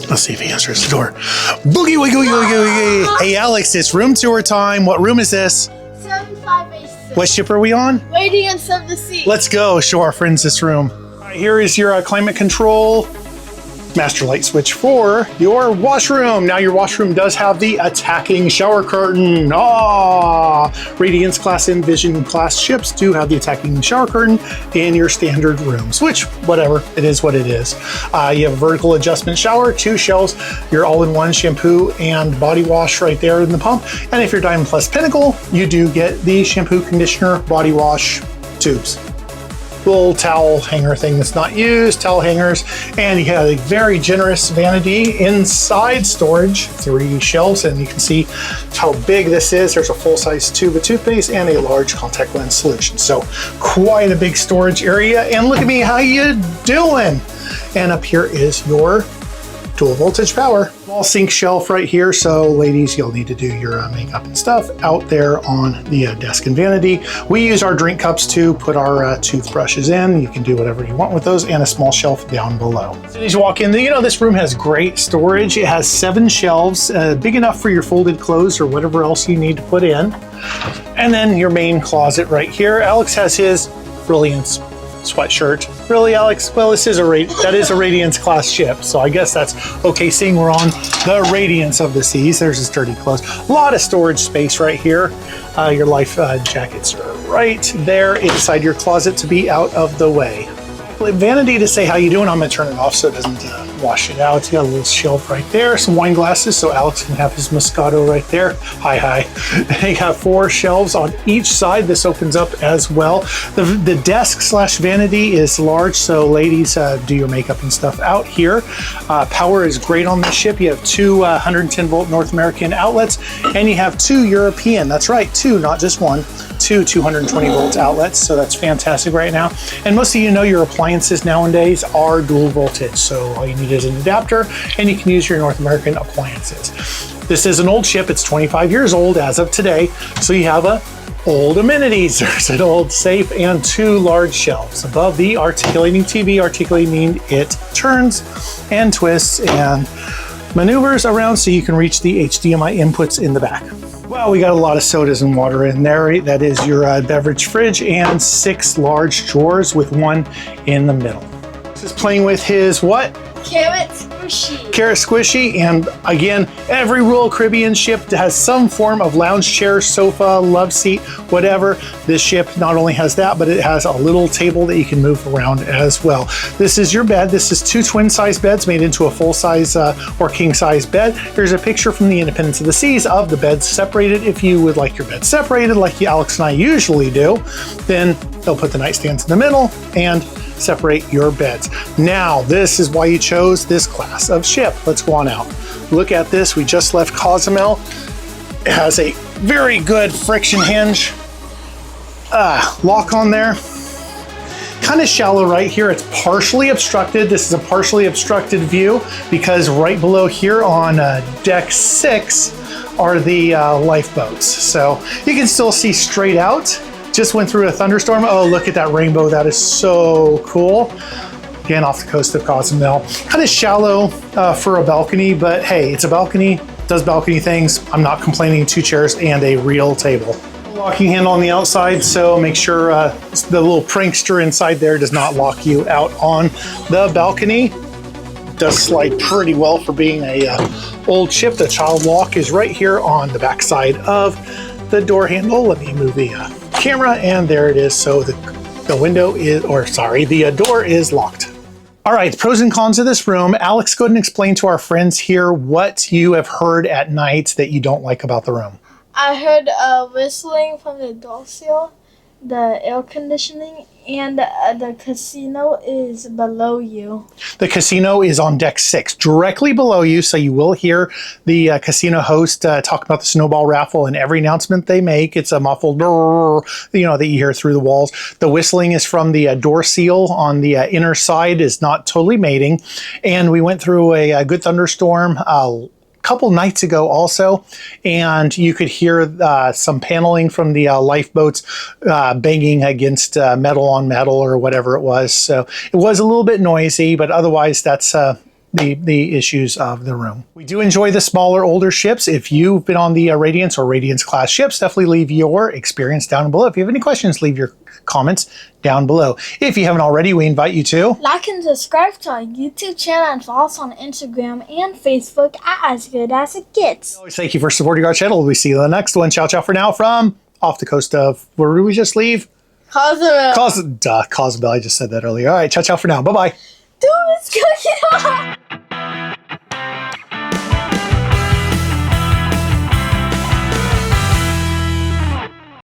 Let's see if he answers the door. Boogie woogie woogie woogie woogie. Hey Alex, it's room tour time. What room is this? 7586. What ship are we on? Radiance of the Sea. Let's go show our friends this room. All right, here is your climate control. Master light switch for your washroom. Now your washroom does have the attacking shower curtain. Radiance class and Vision class ships do have the attacking shower curtain in your standard rooms, which whatever, it is what it is. You have a vertical adjustment shower, 2 shelves, your all-in-one shampoo and body wash right there in the pump. And if you're Diamond Plus Pinnacle, you do get the shampoo, conditioner, body wash tubes. Little towel hanger thing that's not used, towel hangers, and you have a very generous vanity inside storage, 3 shelves, and you can see how big this is. There's a full-size tube of toothpaste and a large contact lens solution. So quite a big storage area, and look at me, how you doing? And up here is your dual voltage power. Small sink shelf right here, so ladies, you'll need to do your makeup and stuff out there on the desk and vanity. We use our drink cups to put our toothbrushes in. You can do whatever you want with those, and a small shelf down below. As you walk in, you know, this room has great storage. It has 7 shelves, big enough for your folded clothes or whatever else you need to put in. And then your main closet right here. Alex has his Brilliance sweatshirt. Really, Alex? Well, that is a Radiance class ship, so I guess that's okay, seeing we're on the Radiance of the Seas. There's his dirty clothes. A lot of storage space right here. Your life jackets are right there inside your closet to be out of the way. Vanity to say how you doing. I'm gonna turn it off so it doesn't wash it out. You got a little shelf right there, some wine glasses so Alex can have his Moscato right there. Hi. You have 4 shelves on each side. This opens up as well. The desk slash vanity is large, so ladies, do your makeup and stuff out here. Power is great on this ship. You have 2 110 volt North American outlets, and you have 2 European. That's right, 2, not just 1. 2 220 volt outlets, so that's fantastic right now. And most of you know your appliances nowadays are dual voltage, so all you need is an adapter, and you can use your North American appliances. This is an old ship. It's 25 years old as of today, so you have old amenities. There's an old safe and 2 large shelves above the articulating TV, articulating meaning it turns and twists and maneuvers around so you can reach the HDMI inputs in the back. Well, we got a lot of sodas and water in there. That is your beverage fridge, and 6 large drawers with 1 in the middle. This is playing with his what? Carrot Squishy. Carrot Squishy, and again, every Royal Caribbean ship has some form of lounge chair, sofa, love seat, whatever. This ship not only has that, but it has a little table that you can move around as well. This is your bed. This is 2 twin-size beds made into a full-size or king-size bed. Here's a picture from the Independence of the Seas of the beds separated. If you would like your bed separated, like Alex and I usually do, then they'll put the nightstands in the middle and separate your beds. Now, this is why you chose this class of ship. Let's go on out. Look at this. We just left Cozumel. It has a very good friction hinge lock on there. Kind of shallow right here. It's partially obstructed. This is a partially obstructed view because right below here on deck 6 are the lifeboats. So you can still see straight out. Just went through a thunderstorm. Oh, look at that rainbow. That is so cool. Again, off the coast of Cozumel. Kind of shallow for a balcony, but hey, it's a balcony, does balcony things. I'm not complaining. 2 chairs and a real table. Locking handle on the outside, so make sure the little prankster inside there does not lock you out on the balcony. Does slide pretty well for being a old ship. The child lock is right here on the back side of the door handle. Let me move the camera, and there it is. So the window is, or sorry, the door is locked. All right, pros and cons of this room. Alex, go ahead and explain to our friends here what you have heard at night that you don't like about the room. I heard whistling from the door seal, the air conditioning, and the casino is below you. The casino is on deck 6, directly below you, so you will hear the casino host talk about the snowball raffle and every announcement they make. It's a muffled, you know, that you hear through the walls. The whistling is from the door seal on the inner side, is not totally mating. And we went through a good thunderstorm couple nights ago also, and you could hear some paneling from the lifeboats banging against metal on metal or whatever it was. So it was a little bit noisy, but otherwise that's the issues of the room. We do enjoy the smaller, older ships. If you've been on the Radiance or Radiance class ships, definitely leave your experience down below. If you have any questions, leave your comments down below. If you haven't already, we invite you to like and subscribe to our YouTube channel and follow us on Instagram and Facebook at As Good As It Gets. always thank you for supporting our channel. We see you in the next one. Ciao, ciao for now from off the coast of, where did we just leave? Cozumel. Cozumel. I just said that earlier. All right, ciao, ciao for now. Bye-bye. Dude, it's cooking off.